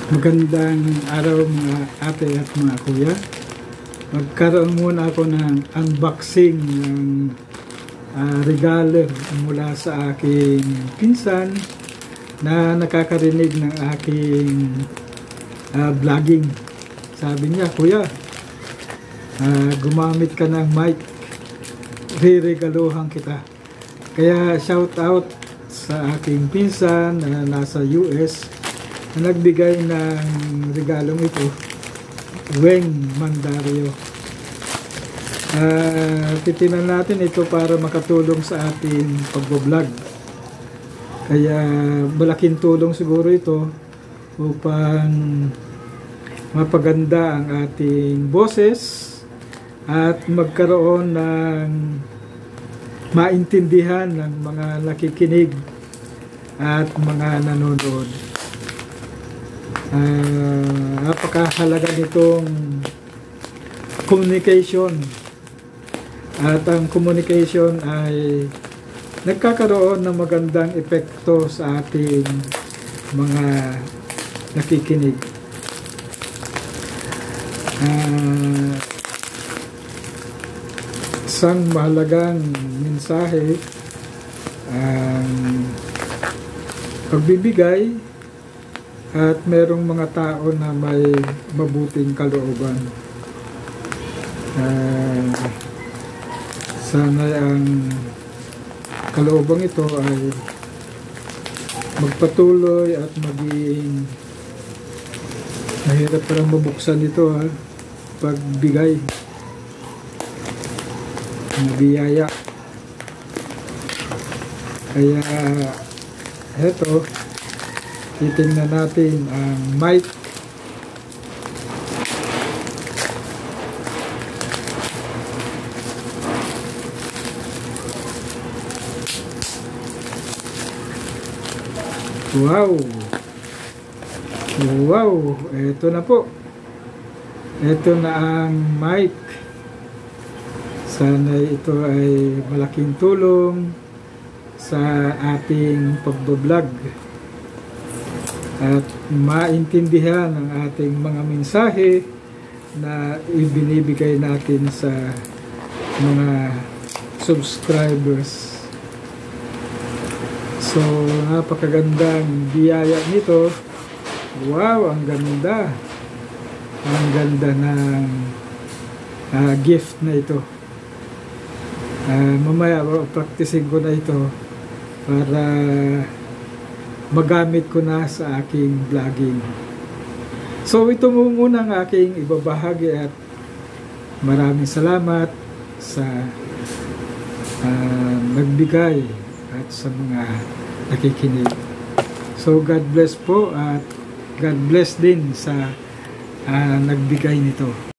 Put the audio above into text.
Magandang araw mga ate at mga kuya. Magkaroon muna ako ng unboxing ng regalo mula sa aking pinsan na nakakarinig ng aking vlogging. Sabi niya, kuya, gumamit ka ng mic, re-regaluhan kita. Kaya shout out sa aking pinsan na nasa US na nagbigay ng regalong ito, Weng Mandario. Titinan natin ito para makatulong sa ating pag-vlog. Kaya malaking tulong siguro ito upang mapaganda ang ating boses at magkaroon ng maintindihan ng mga nakikinig at mga nanonood. Napakahalaga nitong communication, at ang communication ay nagkakaroon ng magandang epekto sa ating mga nakikinig. Isang mahalagang mensahe ang pagbibigay at merong mga tao na may mabuting kalooban. Sana ang kaloobang ito ay magpatuloy at maging mahirap parang mabuksan ito pagbigay ng biyaya. Kaya eto, titingnan natin ang mic. Wow! Wow! Ito na po. Ito na ang mic. Sana ito ay malaking tulong sa ating pagbablog at maintindihan ang ating mga mensahe na ibinibigay natin sa mga subscribers. So, napakagandang biyaya nito. Wow, ang ganda. Ang ganda ng gift na ito. Mamaya, practicing ko na ito para magamit ko na sa aking vlogging. So ito muna ang aking ibabahagi at maraming salamat sa nagbigay at sa mga nakikinig. So God bless po at God bless din sa nagbigay nito.